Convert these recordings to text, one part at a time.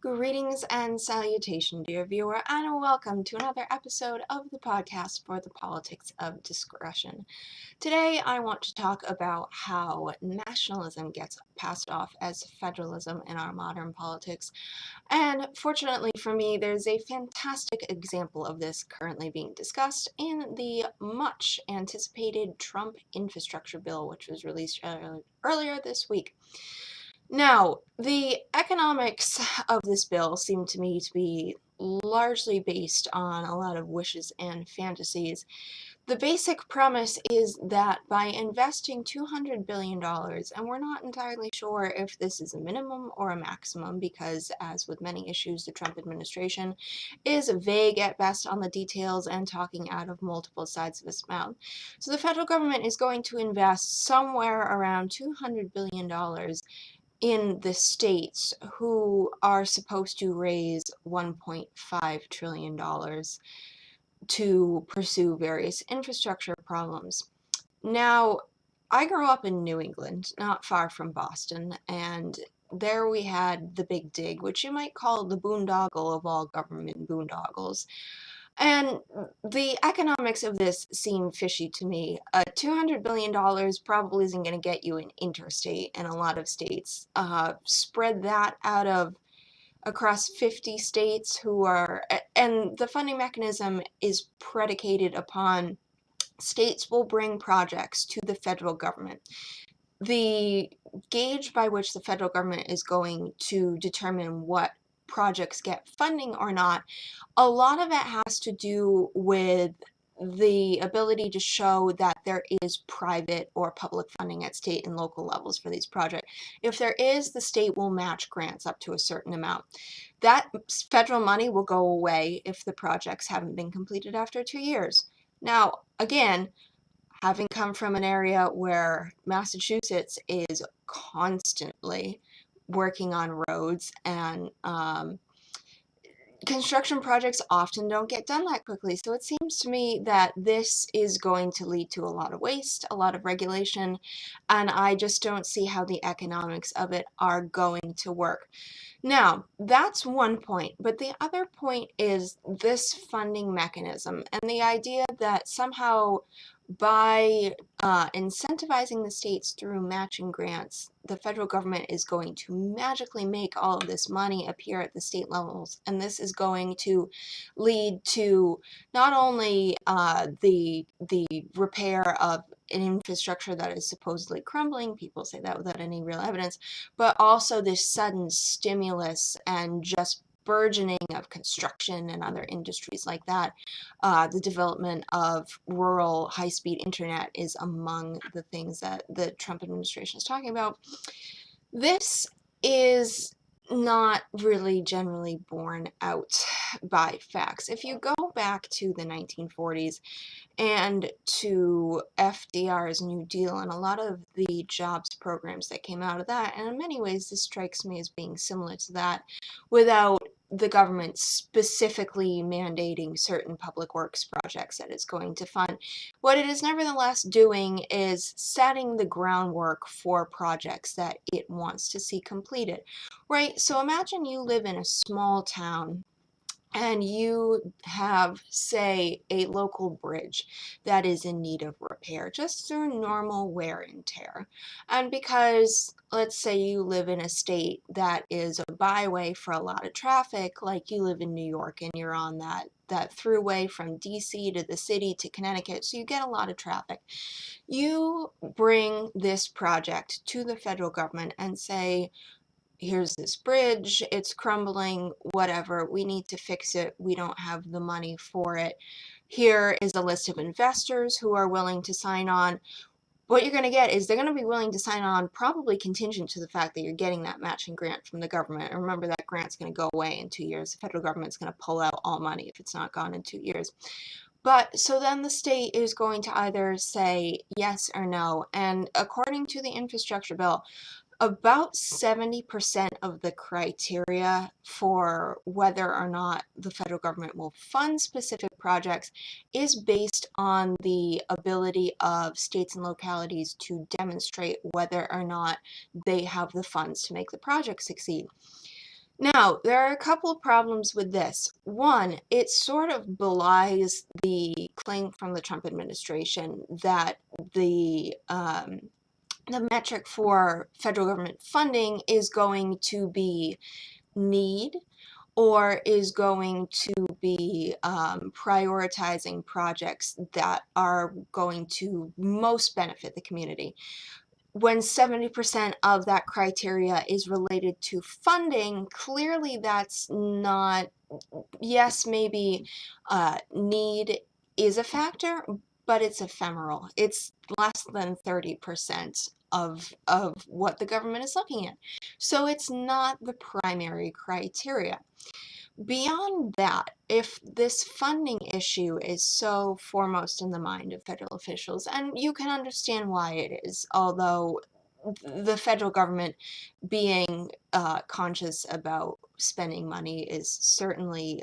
Greetings and salutation, dear viewer, and welcome to another episode of the podcast for the politics of discretion. Today, I want to talk about how nationalism gets passed off as federalism in our modern politics. And fortunately for me, there's a fantastic example of this currently being discussed in the much anticipated Trump infrastructure bill, which was released earlier this week. Now, the economics of this bill seem to me to be largely based on a lot of wishes and fantasies. The basic premise is that by investing $200 billion, and we're not entirely sure if this is a minimum or a maximum because, as with many issues, the Trump administration is vague at best on the details and talking out of multiple sides of its mouth. So the federal government is going to invest somewhere around $200 billion in the states who are supposed to raise $1.5 trillion to pursue various infrastructure problems. Now, I grew up in New England, not far from Boston, and there we had the Big Dig, which you might call the boondoggle of all government boondoggles. And the economics of this seem fishy to me. $200 billion probably isn't going to get you an interstate in a lot of states. Spread that out across 50 states and the funding mechanism is predicated upon states will bring projects to the federal government. The gauge by which the federal government is going to determine what projects get funding or not, a lot of it has to do with the ability to show that there is private or public funding at state and local levels for these projects. If there is, the state will match grants up to a certain amount. That federal money will go away if the projects haven't been completed after 2 years. Now, again, having come from an area where Massachusetts is constantly working on roads and construction projects often don't get done that quickly. So it seems to me that this is going to lead to a lot of waste, a lot of regulation, and I just don't see how the economics of it are going to work. Now, that's one point, but the other point is this funding mechanism and the idea that somehow by incentivizing the states through matching grants, the federal government is going to magically make all of this money appear at the state levels, and this is going to lead to not only the repair of an infrastructure that is supposedly crumbling, people say that without any real evidence, but also this sudden stimulus and just burgeoning of construction and other industries like that. The development of rural high-speed internet is among the things that the Trump administration is talking about. This is not really generally borne out by facts. If you go back to the 1940s and to FDR's New Deal and a lot of the jobs programs that came out of that, and in many ways this strikes me as being similar to that without the government specifically mandating certain public works projects that it's going to fund. What it is nevertheless doing is setting the groundwork for projects that it wants to see completed, right? So imagine you live in a small town and you have, say, a local bridge that is in need of repair just through normal wear and tear. And because, let's say you live in a state that is a byway for a lot of traffic, like you live in New York and you're on that throughway from DC to the city to Connecticut, so you get a lot of traffic. You bring this project to the federal government and say, here's this bridge, it's crumbling, whatever, we need to fix it, we don't have the money for it. Here is a list of investors who are willing to sign on. What you're going to get is they're going to be willing to sign on probably contingent to the fact that you're getting that matching grant from the government. And remember, that grant's going to go away in 2 years. The federal government's going to pull out all money if it's not gone in 2 years. But so then the state is going to either say yes or no. And according to the infrastructure bill, about 70% of the criteria for whether or not the federal government will fund specific projects is based on the ability of states and localities to demonstrate whether or not they have the funds to make the project succeed. Now, there are a couple of problems with this. One, it sort of belies the claim from the Trump administration that the metric for federal government funding is going to be need or is going to be prioritizing projects that are going to most benefit the community. When 70% of that criteria is related to funding, clearly that's not, yes, maybe need is a factor, but it's ephemeral. It's less than 30% of what the government is looking at. So it's not the primary criteria. Beyond that, if this funding issue is so foremost in the mind of federal officials, and you can understand why it is, although the federal government being conscious about spending money is certainly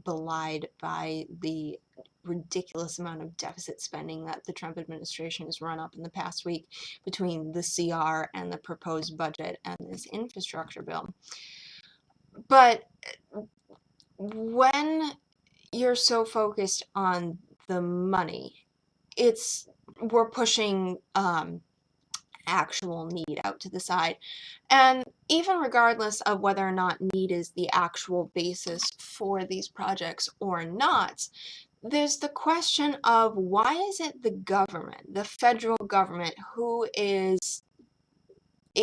belied by the ridiculous amount of deficit spending that the Trump administration has run up in the past week between the CR and the proposed budget and this infrastructure bill. But when you're so focused on the money, we're pushing actual need out to the side. And even regardless of whether or not need is the actual basis for these projects or not, there's the question of why is it the government, the federal government, who is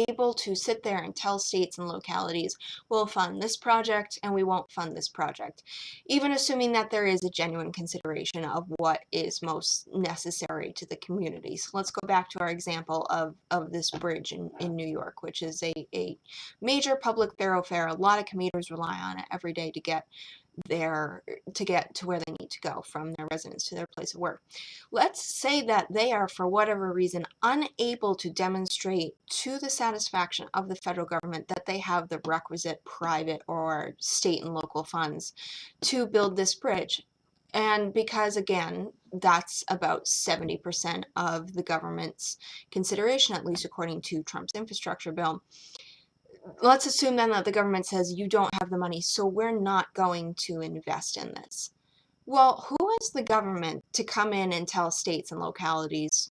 able to sit there and tell states and localities, we'll fund this project and we won't fund this project, even assuming that there is a genuine consideration of what is most necessary to the community. So let's go back to our example of this bridge in New York, which is a major public thoroughfare. A lot of commuters rely on it every day to get to where they need to go from their residence to their place of work. Let's say that they are, for whatever reason, unable to demonstrate to the satisfaction of the federal government that they have the requisite private or state and local funds to build this bridge. And because, again, that's about 70% of the government's consideration, at least according to Trump's infrastructure bill. Let's assume then that the government says you don't have the money, so we're not going to invest in this. Well, who is the government to come in and tell states and localities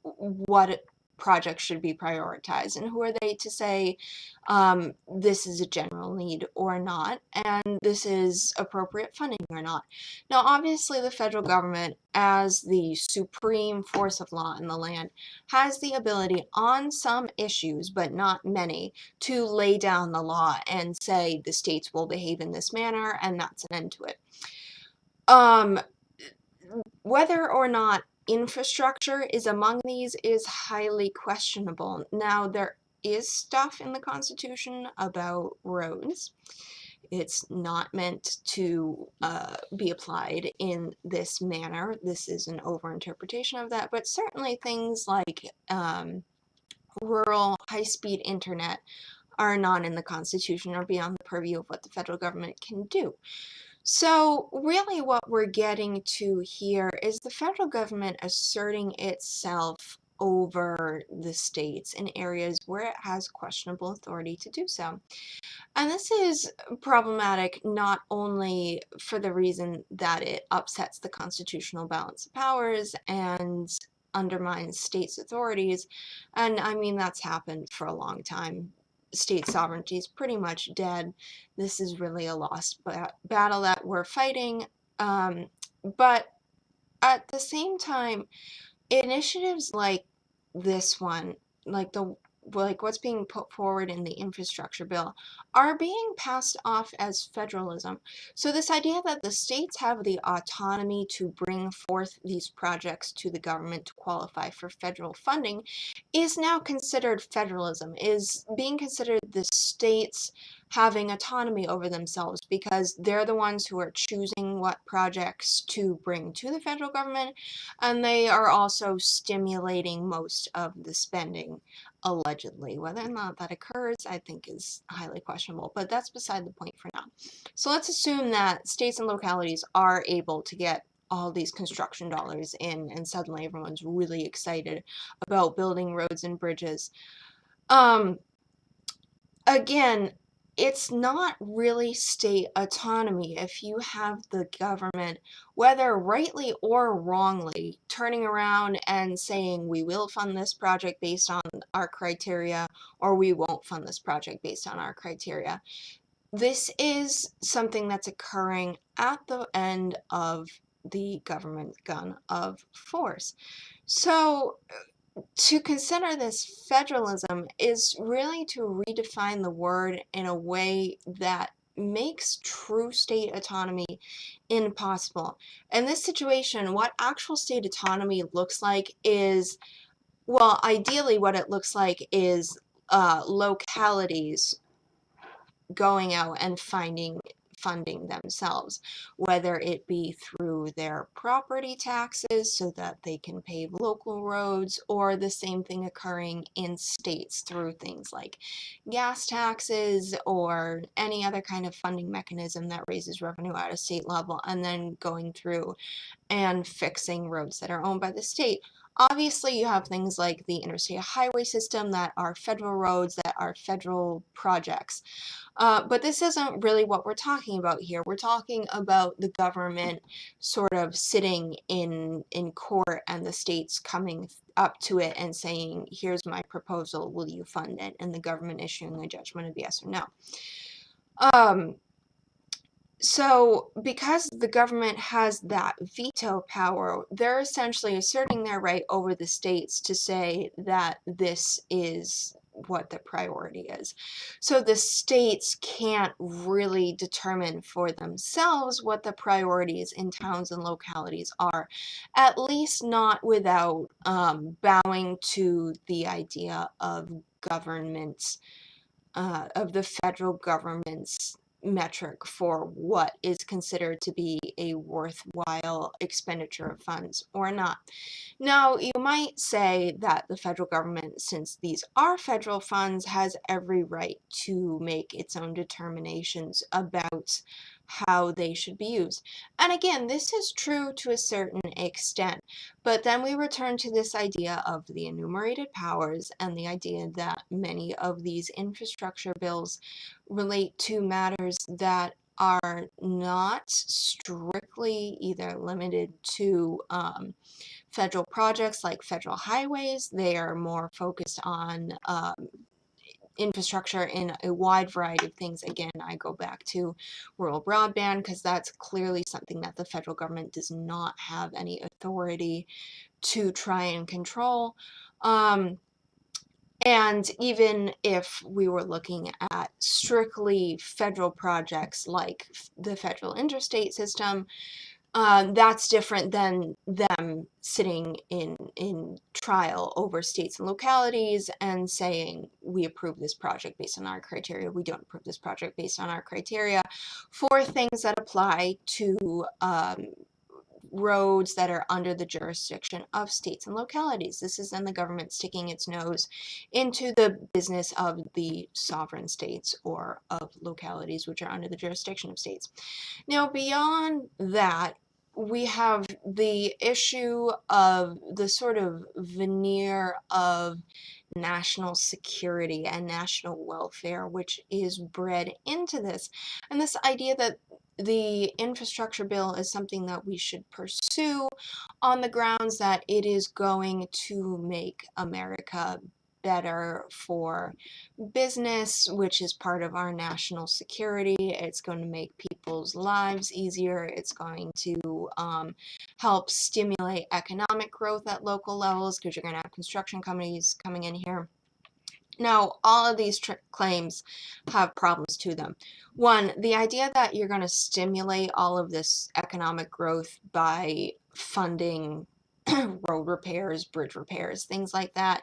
what projects should be prioritized? And who are they to say this is a general need or not, and this is appropriate funding or not? Now, obviously, the federal government, as the supreme force of law in the land, has the ability on some issues, but not many, to lay down the law and say the states will behave in this manner, and that's an end to it. Whether or not infrastructure is among these is highly questionable. Now, there is stuff in the Constitution about roads. It's not meant to be applied in this manner. This is an overinterpretation of that, but certainly things like rural high-speed internet are not in the Constitution or beyond the purview of what the federal government can do. So really what we're getting to here is the federal government asserting itself over the states in areas where it has questionable authority to do so. And this is problematic not only for the reason that it upsets the constitutional balance of powers and undermines states' authorities, and I mean that's happened for a long time. State sovereignty is pretty much dead. This is really a lost battle that we're fighting. But at the same time, initiatives like this one, like what's being put forward in the infrastructure bill, are being passed off as federalism. So this idea that the states have the autonomy to bring forth these projects to the government to qualify for federal funding is now considered federalism, is being considered the states having autonomy over themselves because they're the ones who are choosing what projects to bring to the federal government, and they are also stimulating most of the spending, allegedly. Whether or not that occurs, I think is highly questionable, but that's beside the point for now. So let's assume that states and localities are able to get all these construction dollars in, and suddenly everyone's really excited about building roads and bridges. Again, it's not really state autonomy if you have the government, whether rightly or wrongly, turning around and saying we will fund this project based on our criteria, or we won't fund this project based on our criteria. This is something that's occurring at the end of the government gun of force. So to consider this federalism is really to redefine the word in a way that makes true state autonomy impossible. In this situation, what actual state autonomy looks like is, well, ideally what it looks like is localities going out and funding themselves, whether it be through their property taxes so that they can pave local roads, or the same thing occurring in states through things like gas taxes or any other kind of funding mechanism that raises revenue at a state level, and then going through and fixing roads that are owned by the state. Obviously, you have things like the interstate highway system that are federal roads, that are federal projects. But this isn't really what we're talking about here. We're talking about the government sort of sitting in court and the states coming up to it and saying, here's my proposal, will you fund it? And the government issuing a judgment of yes or no. So because the government has that veto power, they're essentially asserting their right over the states to say that this is what the priority is. So the states can't really determine for themselves what the priorities in towns and localities are, at least not without bowing to the idea of governments, of the federal government's metric for what is considered to be a worthwhile expenditure of funds or not. Now, you might say that the federal government, since these are federal funds, has every right to make its own determinations about how they should be used. And again, this is true to a certain extent, but then we return to this idea of the enumerated powers and the idea that many of these infrastructure bills relate to matters that are not strictly either limited to federal projects like federal highways. They are more focused on infrastructure in a wide variety of things. Again, I go back to rural broadband because that's clearly something that the federal government does not have any authority to try and control. And even if we were looking at strictly federal projects like the federal interstate system, that's different than them sitting in trial over states and localities and saying, we approve this project based on our criteria, we don't approve this project based on our criteria, for things that apply to roads that are under the jurisdiction of states and localities. This is then the government sticking its nose into the business of the sovereign states or of localities which are under the jurisdiction of states. Now, beyond that, we have the issue of the sort of veneer of national security and national welfare, which is bred into this. And this idea that the infrastructure bill is something that we should pursue on the grounds that it is going to make America better for business, which is part of our national security. It's going to make people's lives easier. It's going to help stimulate economic growth at local levels because you're going to have construction companies coming in here. Now, all of these claims have problems to them. One, the idea that you're going to stimulate all of this economic growth by funding road repairs, bridge repairs, things like that,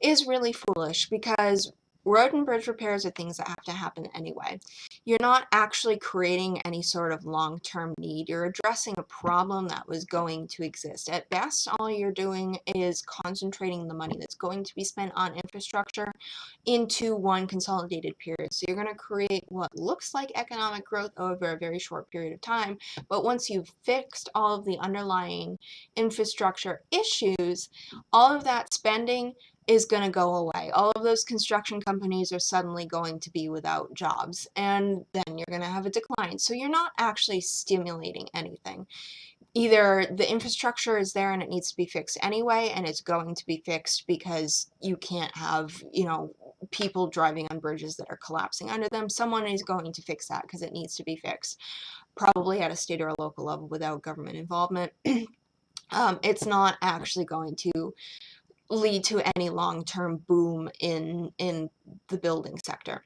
is really foolish because road and bridge repairs are things that have to happen anyway. You're not actually creating any sort of long-term need. You're addressing a problem that was going to exist. At best, all you're doing is concentrating the money that's going to be spent on infrastructure into one consolidated period. So you're going to create what looks like economic growth over a very short period of time, but once you've fixed all of the underlying infrastructure issues, all of that spending is going to go away. All of those construction companies are suddenly going to be without jobs, and then you're going to have a decline. So you're not actually stimulating anything. Either the infrastructure is there and it needs to be fixed anyway, and it's going to be fixed because you can't have, people driving on bridges that are collapsing under them. Someone is going to fix that because it needs to be fixed, probably at a state or a local level without government involvement. It's not actually going to lead to any long-term boom in the building sector.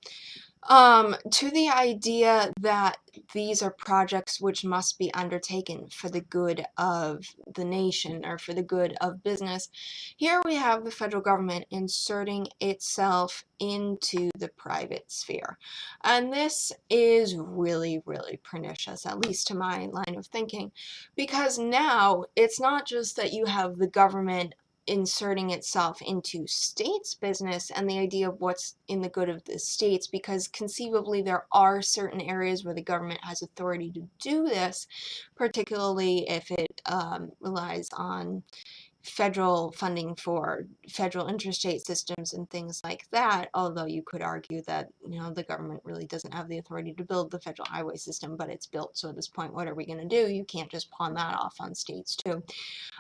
To the idea that these are projects which must be undertaken for the good of the nation or for the good of business, here we have the federal government inserting itself into the private sphere. And this is really, really pernicious, at least to my line of thinking, because now it's not just that you have the government inserting itself into states' business and the idea of what's in the good of the states, because conceivably there are certain areas where the government has authority to do this, particularly if it relies on federal funding for federal interstate systems and things like that, although you could argue that, the government really doesn't have the authority to build the federal highway system, but it's built, so at this point, what are we going to do? You can't just pawn that off on states too.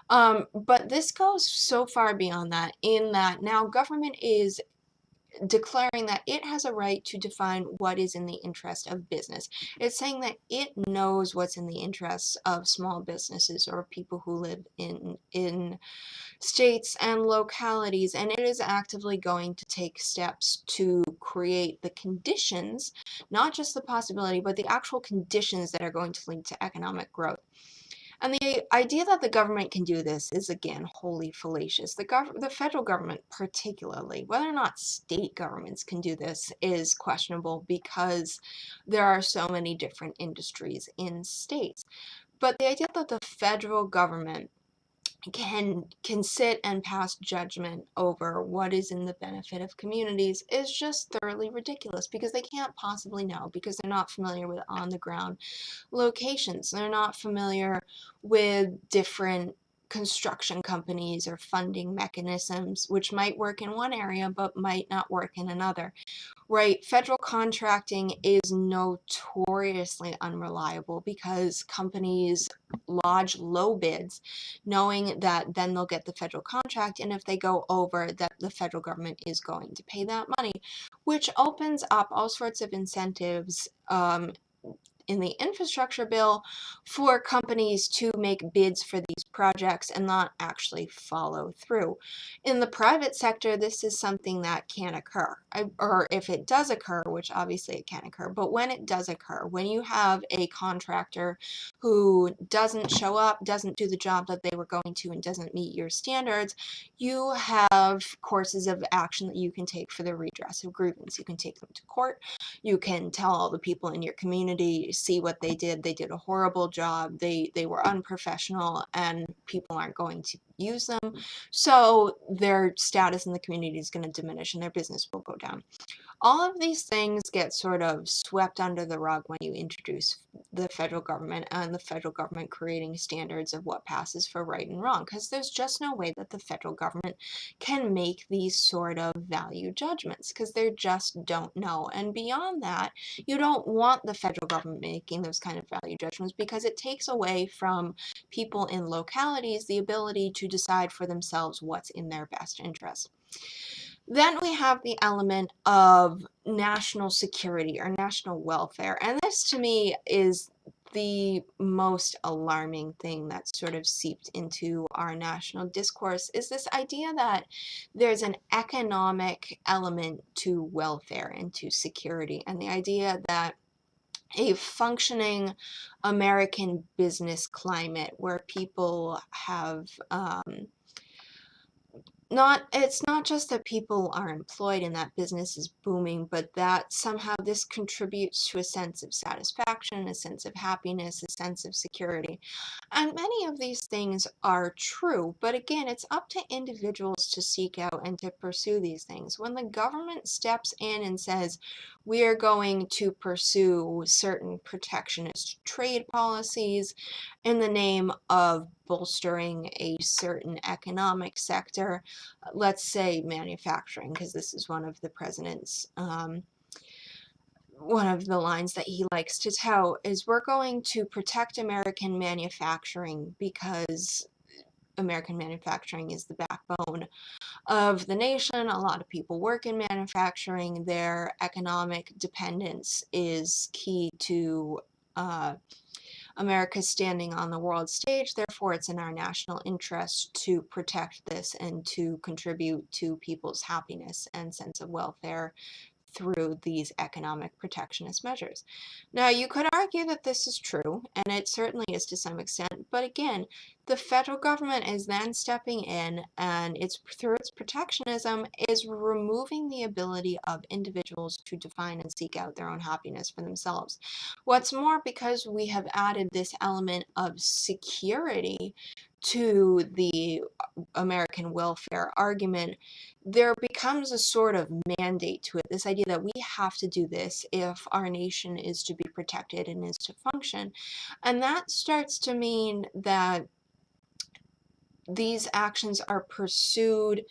But this goes so far beyond that, in that now government is declaring that it has a right to define what is in the interest of business. It's saying that it knows what's in the interests of small businesses or people who live in states and localities, and it is actively going to take steps to create the conditions, not just the possibility, but the actual conditions that are going to lead to economic growth. And the idea that the government can do this is, again, wholly fallacious. The federal government particularly, whether or not state governments can do this is questionable because there are so many different industries in states. But the idea that the federal government can sit and pass judgment over what is in the benefit of communities is just thoroughly ridiculous, because they can't possibly know, because they're not familiar with on-the-ground locations. They're not familiar with different construction companies or funding mechanisms, which might work in one area but might not work in another. Right, federal contracting is notoriously unreliable because companies lodge low bids knowing that then they'll get the federal contract, and if they go over, that the federal government is going to pay that money, which opens up all sorts of incentives in the infrastructure bill for companies to make bids for these projects and not actually follow through. In the private sector, this is something that can occur, or if it does occur, which obviously it can occur, but when it does occur, when you have a contractor who doesn't show up, doesn't do the job that they were going to, and doesn't meet your standards, you have courses of action that you can take for the redress of grievance. You can take them to court. You can tell all the people in your community, see what they did a horrible job, they were unprofessional, and people aren't going to use them, so their status in the community is going to diminish and their business will go down. All of these things get sort of swept under the rug when you introduce the federal government and the federal government creating standards of what passes for right and wrong, because there's just no way that the federal government can make these sort of value judgments, because they just don't know. And beyond that, you don't want the federal government making those kind of value judgments, because it takes away from people in localities the ability to decide for themselves what's in their best interest. Then we have the element of national security or national welfare. And this, to me, is the most alarming thing that sort of seeped into our national discourse, is this idea that there's an economic element to welfare and to security, and the idea that a functioning American business climate where people have it's not just that people are employed and that business is booming, but that somehow this contributes to a sense of satisfaction, a sense of happiness, a sense of security. And many of these things are true, but again, it's up to individuals to seek out and to pursue these things. When the government steps in and says, we are going to pursue certain protectionist trade policies in the name of bolstering a certain economic sector, let's say manufacturing, because this is one of the president's one of the lines that he likes to tout is, we're going to protect American manufacturing because American manufacturing is the backbone of the nation. A lot of people work in manufacturing. Their economic dependence is key to America's standing on the world stage. Therefore, it's in our national interest to protect this and to contribute to people's happiness and sense of welfare through these economic protectionist measures. Now, you could argue that this is true, and it certainly is to some extent, but again, the federal government is then stepping in, and it's through its protectionism is removing the ability of individuals to define and seek out their own happiness for themselves. What's more, because we have added this element of security to the American welfare argument, there becomes a sort of mandate to it, this idea that we have to do this if our nation is to be protected and is to function. And that starts to mean that these actions are pursued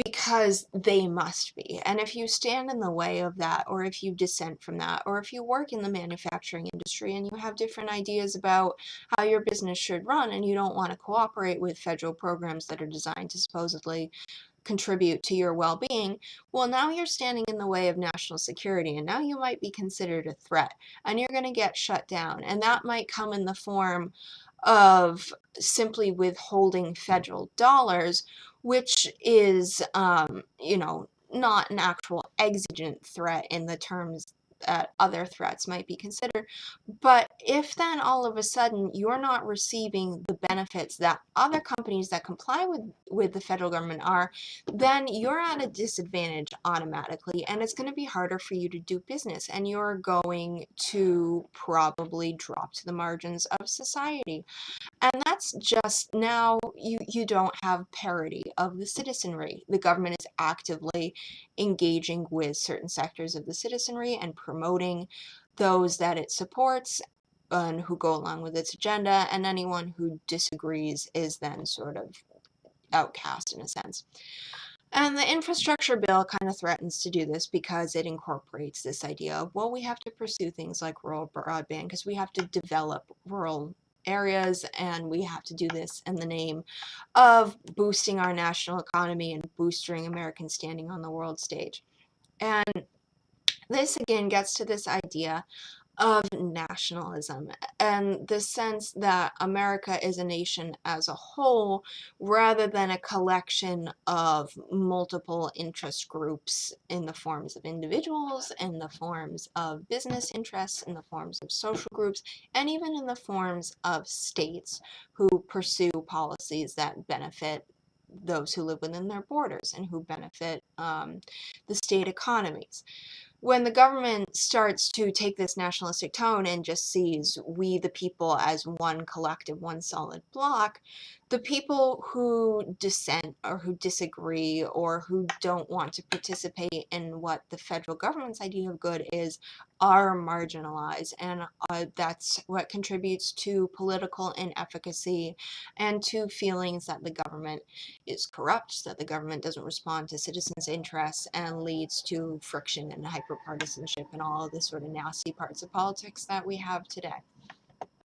because they must be. And if you stand in the way of that, or if you dissent from that, or if you work in the manufacturing industry and you have different ideas about how your business should run and you don't want to cooperate with federal programs that are designed to supposedly contribute to your well-being, well, now you're standing in the way of national security, and now you might be considered a threat, and you're going to get shut down. And that might come in the form of simply withholding federal dollars, which is, not an actual exigent threat in the terms that other threats might be considered. But if then all of a sudden you're not receiving the benefits that other companies that comply with the federal government are, then you're at a disadvantage automatically, and it's going to be harder for you to do business, and you're going to probably drop to the margins of society. And that's just, now you don't have parity of the citizenry. The government is actively engaging with certain sectors of the citizenry and promoting those that it supports and who go along with its agenda, and anyone who disagrees is then sort of outcast in a sense. And the infrastructure bill kind of threatens to do this because it incorporates this idea of, well, we have to pursue things like rural broadband because we have to develop rural areas, and we have to do this in the name of boosting our national economy and boosting American standing on the world stage. And this again gets to this idea of nationalism and the sense that America is a nation as a whole rather than a collection of multiple interest groups in the forms of individuals, in the forms of business interests, in the forms of social groups, and even in the forms of states who pursue policies that benefit those who live within their borders and who benefit the state economies. When the government starts to take this nationalistic tone and just sees we the people as one collective, one solid block, the people who dissent or who disagree or who don't want to participate in what the federal government's idea of good is are marginalized, and that's what contributes to political inefficacy and to feelings that the government is corrupt, that the government doesn't respond to citizens' interests, and leads to friction and hyperpartisanship and all of the sort of nasty parts of politics that we have today.